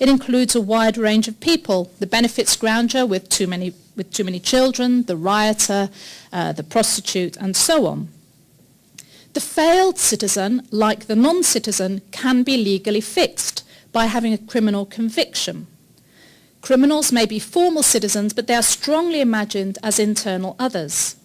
It includes a wide range of people: the benefit scrounger with too many children, the rioter, the prostitute, and so on. The failed citizen, like the non-citizen, can be legally fixed by having a criminal conviction. Criminals may be formal citizens, but they are strongly imagined as internal others.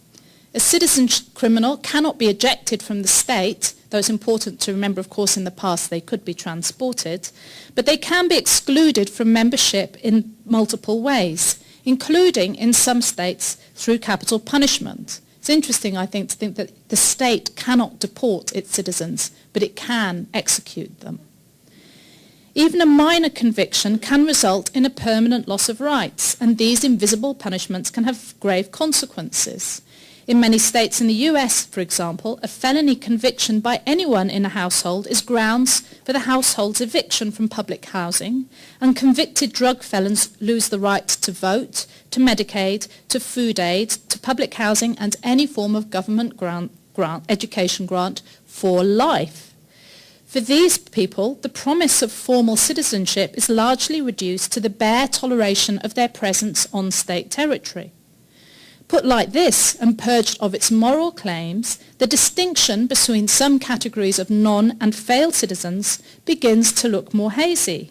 A citizen criminal cannot be ejected from the state, though it's important to remember, of course, in the past they could be transported, but they can be excluded from membership in multiple ways, including in some states through capital punishment. It's interesting, I think, to think that the state cannot deport its citizens, but it can execute them. Even a minor conviction can result in a permanent loss of rights, and these invisible punishments can have grave consequences. In many states in the US, for example, a felony conviction by anyone in a household is grounds for the household's eviction from public housing, and convicted drug felons lose the right to vote, to Medicaid, to food aid, to public housing, and any form of government education grant for life. For these people, the promise of formal citizenship is largely reduced to the bare toleration of their presence on state territory. Put like this, and purged of its moral claims, the distinction between some categories of non- and failed citizens begins to look more hazy.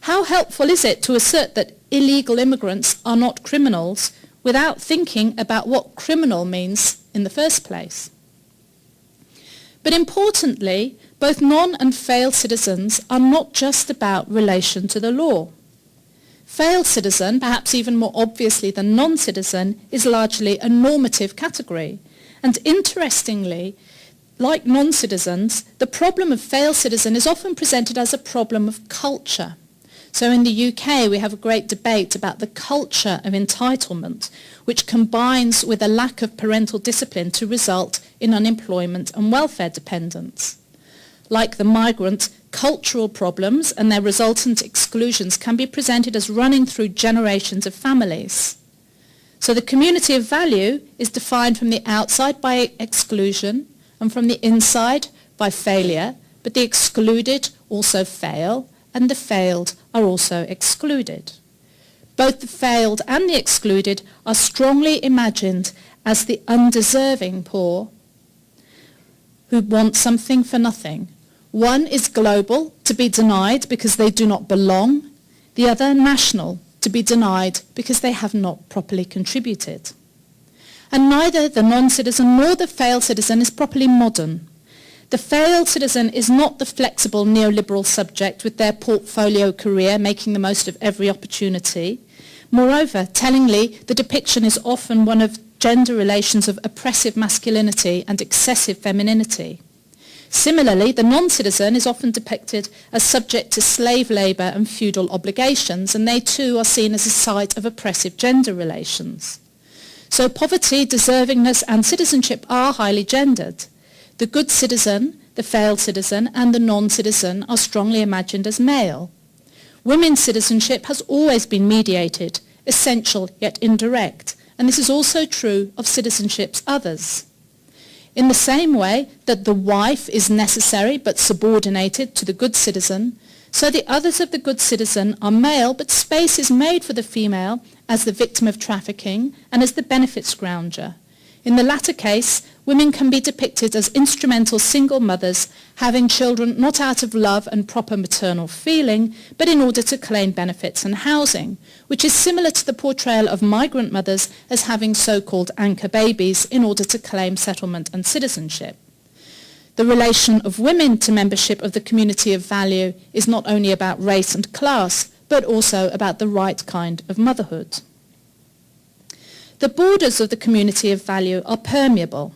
How helpful is it to assert that illegal immigrants are not criminals without thinking about what criminal means in the first place? But importantly, both non- and failed citizens are not just about relation to the law. Failed citizen, perhaps even more obviously than non-citizen, is largely a normative category. And interestingly, like non-citizens, the problem of failed citizen is often presented as a problem of culture. So in the UK, we have a great debate about the culture of entitlement, which combines with a lack of parental discipline to result in unemployment and welfare dependence. Like the migrant, cultural problems and their resultant exclusions can be presented as running through generations of families. So the community of value is defined from the outside by exclusion and from the inside by failure, but the excluded also fail and the failed are also excluded. Both the failed and the excluded are strongly imagined as the undeserving poor who want something for nothing. One is global, to be denied because they do not belong. The other national, to be denied because they have not properly contributed. And neither the non-citizen nor the failed citizen is properly modern. The failed citizen is not the flexible neoliberal subject with their portfolio career making the most of every opportunity. Moreover, tellingly, the depiction is often one of gender relations of oppressive masculinity and excessive femininity. Similarly, the non-citizen is often depicted as subject to slave labour and feudal obligations, and they too are seen as a site of oppressive gender relations. So poverty, deservingness and citizenship are highly gendered. The good citizen, the failed citizen and the non-citizen are strongly imagined as male. Women's citizenship has always been mediated, essential yet indirect, and this is also true of citizenship's others. In the same way that the wife is necessary but subordinated to the good citizen, so the others of the good citizen are male, but space is made for the female as the victim of trafficking and as the benefit scrounger. In the latter case, women can be depicted as instrumental single mothers having children not out of love and proper maternal feeling, but in order to claim benefits and housing, which is similar to the portrayal of migrant mothers as having so-called anchor babies in order to claim settlement and citizenship. The relation of women to membership of the community of value is not only about race and class, but also about the right kind of motherhood. The borders of the community of value are permeable.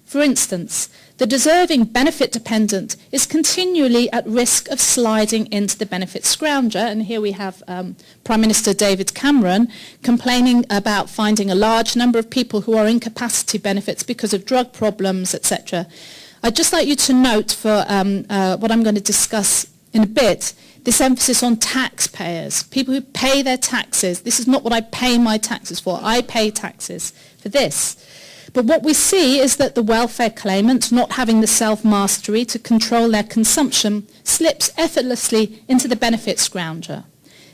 For instance, the deserving benefit dependent is continually at risk of sliding into the benefit scrounger, and here we have Prime Minister David Cameron complaining about finding a large number of people who are incapacity benefits because of drug problems, etc. I'd just like you to note for what I'm going to discuss in a bit, this emphasis on taxpayers, people who pay their taxes. This is not what I pay my taxes for. I pay taxes for this. But what we see is that the welfare claimant, not having the self-mastery to control their consumption, slips effortlessly into the benefit scrounger.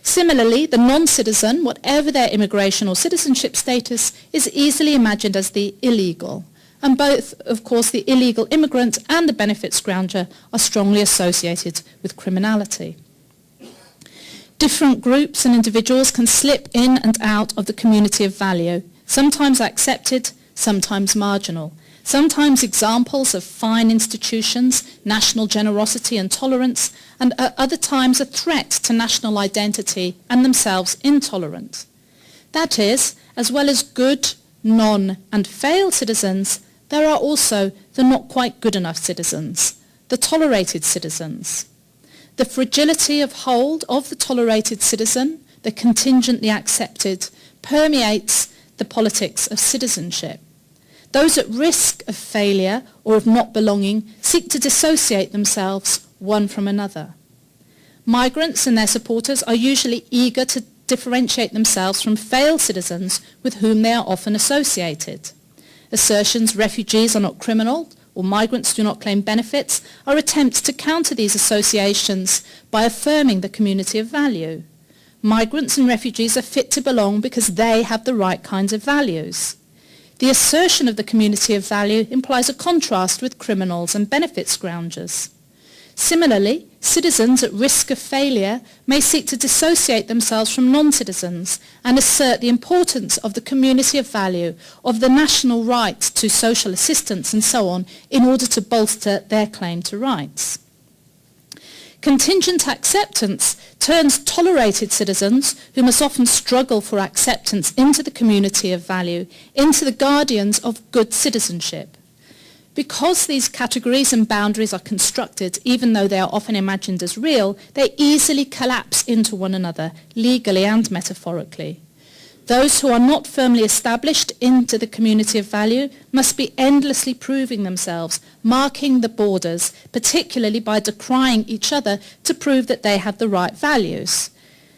Similarly, the non-citizen, whatever their immigration or citizenship status, is easily imagined as the illegal. And both, of course, the illegal immigrant and the benefit scrounger are strongly associated with criminality. Different groups and individuals can slip in and out of the community of value, sometimes accepted, sometimes marginal, sometimes examples of fine institutions, national generosity and tolerance, and at other times a threat to national identity and themselves intolerant. That is, as well as good, non- and failed citizens, there are also the not quite good enough citizens, the tolerated citizens. The fragility of hold of the tolerated citizen, the contingently accepted, permeates the politics of citizenship. Those at risk of failure or of not belonging seek to dissociate themselves one from another. Migrants and their supporters are usually eager to differentiate themselves from failed citizens with whom they are often associated. Assertions refugees are not criminal or migrants do not claim benefits are attempts to counter these associations by affirming the community of value. Migrants and refugees are fit to belong because they have the right kinds of values. The assertion of the community of value implies a contrast with criminals and benefit scroungers. Similarly, citizens at risk of failure may seek to dissociate themselves from non-citizens and assert the importance of the community of value, of the national right to social assistance and so on, in order to bolster their claim to rights. Contingent acceptance turns tolerated citizens, who must often struggle for acceptance into the community of value, into the guardians of good citizenship. Because these categories and boundaries are constructed, even though they are often imagined as real, they easily collapse into one another, legally and metaphorically. Those who are not firmly established into the community of value must be endlessly proving themselves, marking the borders, particularly by decrying each other to prove that they have the right values.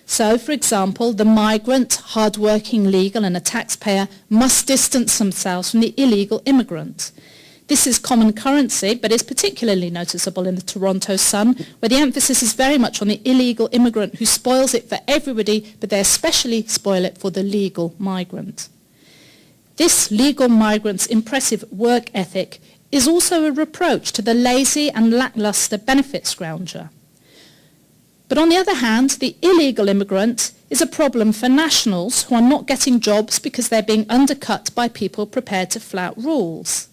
So, for example, the migrant, hard-working, legal and a taxpayer must distance themselves from the illegal immigrant. This is common currency, but is particularly noticeable in the Toronto Sun, where the emphasis is very much on the illegal immigrant who spoils it for everybody, but they especially spoil it for the legal migrant. This legal migrant's impressive work ethic is also a reproach to the lazy and lackluster benefit scrounger. But on the other hand, the illegal immigrant is a problem for nationals who are not getting jobs because they're being undercut by people prepared to flout rules.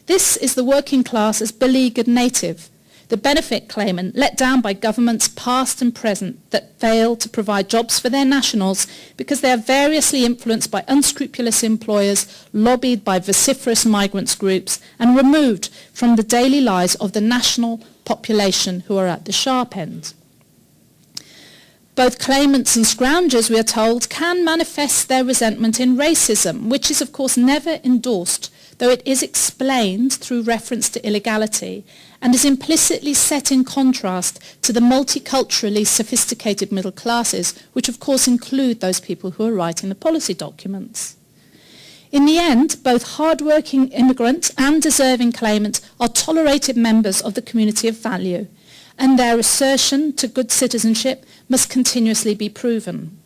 This is the working class as beleaguered native, the benefit claimant let down by governments past and present that fail to provide jobs for their nationals because they are variously influenced by unscrupulous employers, lobbied by vociferous migrants groups, and removed from the daily lives of the national population who are at the sharp end. Both claimants and scroungers, we are told, can manifest their resentment in racism, which is of course never endorsed, though it is explained through reference to illegality and is implicitly set in contrast to the multiculturally sophisticated middle classes, which of course include those people who are writing the policy documents. In the end, both hard-working immigrants and deserving claimants are tolerated members of the community of value, and their assertion to good citizenship must continuously be proven.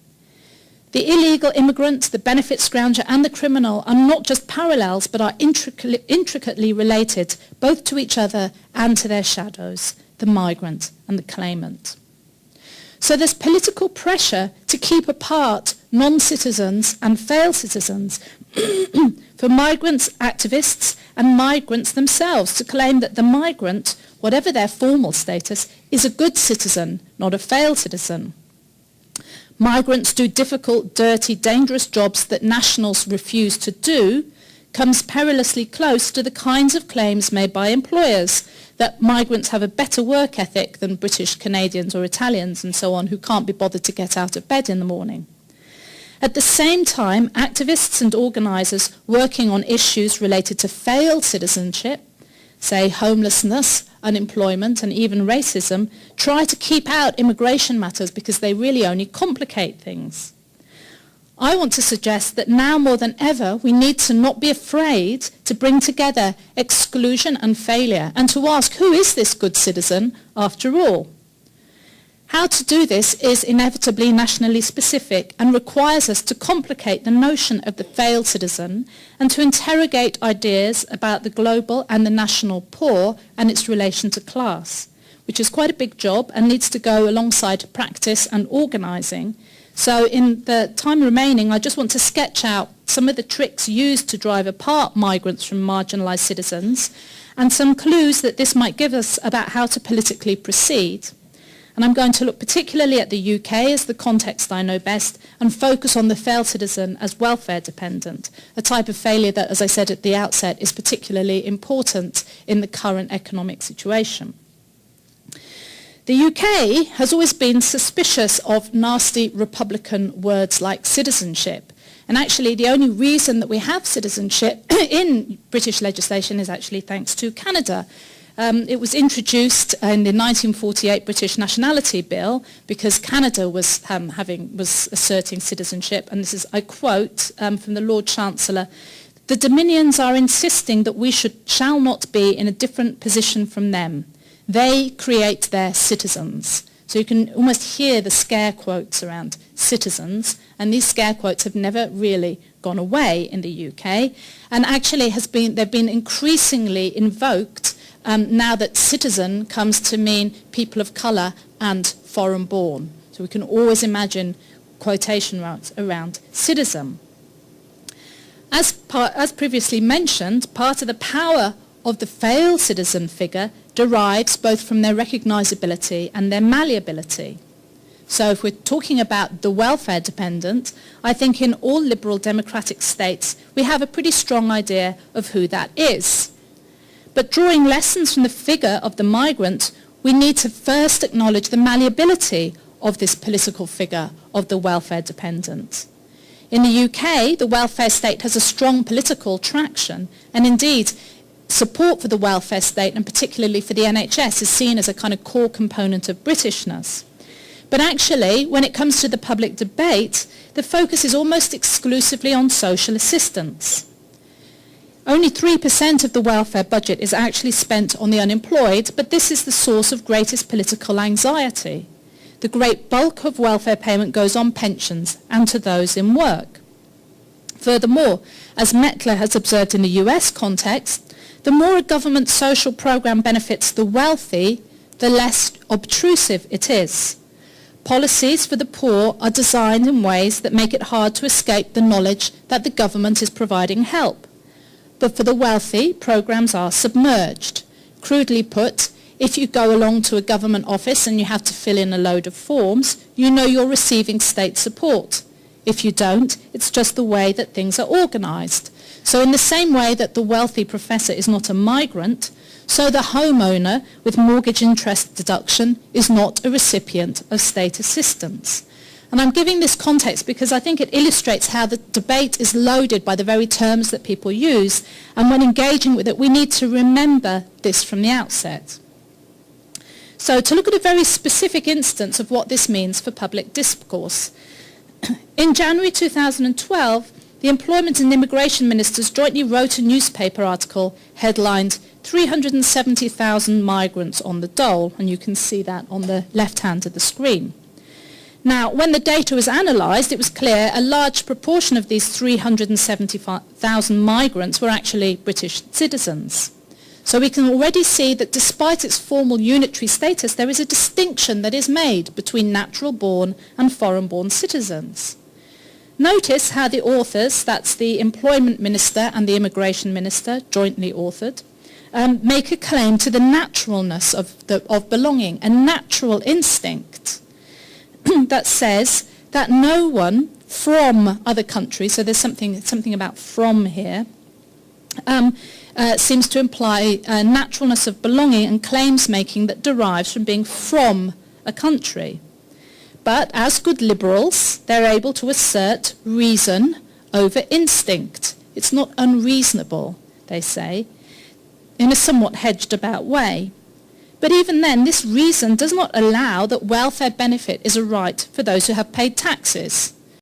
The illegal immigrant, the benefit scrounger and the criminal are not just parallels but are intricately related both to each other and to their shadows, the migrant and the claimant. So there's political pressure to keep apart non-citizens and failed citizens for migrants, activists and migrants themselves to claim that the migrant, whatever their formal status, is a good citizen, not a failed citizen. Migrants do difficult, dirty, dangerous jobs that nationals refuse to do comes perilously close to the kinds of claims made by employers that migrants have a better work ethic than British, Canadians or Italians and so on who can't be bothered to get out of bed in the morning. At the same time, activists and organisers working on issues related to failed citizenship, say homelessness, unemployment and even racism, try to keep out immigration matters because they really only complicate things. I want to suggest that now more than ever, we need to not be afraid to bring together exclusion and failure and to ask, who is this good citizen after all? How to do this is inevitably nationally specific and requires us to complicate the notion of the failed citizen and to interrogate ideas about the global and the national poor and its relation to class, which is quite a big job and needs to go alongside practice and organising. So in the time remaining, I just want to sketch out some of the tricks used to drive apart migrants from marginalised citizens and some clues that this might give us about how to politically proceed. And I'm going to look particularly at the UK as the context I know best and focus on the failed citizen as welfare dependent, a type of failure that, as I said at the outset, is particularly important in the current economic situation. The UK has always been suspicious of nasty Republican words like citizenship. And actually, the only reason that we have citizenship in British legislation is actually thanks to Canada. It was introduced in the 1948 British Nationality Bill because Canada was asserting citizenship, and this is, I quote from the Lord Chancellor, "The Dominions are insisting that we shall not be in a different position from them. They create their citizens." So you can almost hear the scare quotes around citizens, and these scare quotes have never really gone away in the UK, and actually they've been increasingly invoked now that citizen comes to mean people of colour and foreign born. So we can always imagine quotation marks around citizen. As previously mentioned, part of the power of the failed citizen figure derives both from their recognisability and their malleability. So if we're talking about the welfare dependent, I think in all liberal democratic states we have a pretty strong idea of who that is. But drawing lessons from the figure of the migrant, we need to first acknowledge the malleability of this political figure of the welfare dependent. In the UK, the welfare state has a strong political traction, and indeed, support for the welfare state, and particularly for the NHS, is seen as a kind of core component of Britishness. But actually, when it comes to the public debate, the focus is almost exclusively on social assistance. Only 3% of the welfare budget is actually spent on the unemployed, but this is the source of greatest political anxiety. The great bulk of welfare payment goes on pensions and to those in work. Furthermore, as Mettler has observed in the US context, the more a government social program benefits the wealthy, the less obtrusive it is. Policies for the poor are designed in ways that make it hard to escape the knowledge that the government is providing help. But for the wealthy, programs are submerged. Crudely put, if you go along to a government office and you have to fill in a load of forms, you know you're receiving state support. If you don't, it's just the way that things are organised. So in the same way that the wealthy professor is not a migrant, so the homeowner with mortgage interest deduction is not a recipient of state assistance. And I'm giving this context because I think it illustrates how the debate is loaded by the very terms that people use, and when engaging with it, we need to remember this from the outset. So to look at a very specific instance of what this means for public discourse. In January 2012, the Employment and Immigration Ministers jointly wrote a newspaper article headlined 370,000 migrants on the dole, and you can see that on the left hand of the screen. Now, when the data was analysed, it was clear a large proportion of these 370,000 migrants were actually British citizens. So we can already see that despite its formal unitary status, there is a distinction that is made between natural-born and foreign-born citizens. Notice how the authors, that's the Employment Minister and the Immigration Minister, jointly authored, make a claim to the naturalness of belonging, a natural instinct that says that no one from other countries, so there's something about from here, seems to imply a naturalness of belonging and claims making that derives from being from a country. But as good liberals, they're able to assert reason over instinct. It's not unreasonable, they say, in a somewhat hedged about way. But even then, this reason does not allow that welfare benefit is a right for those who have paid taxes.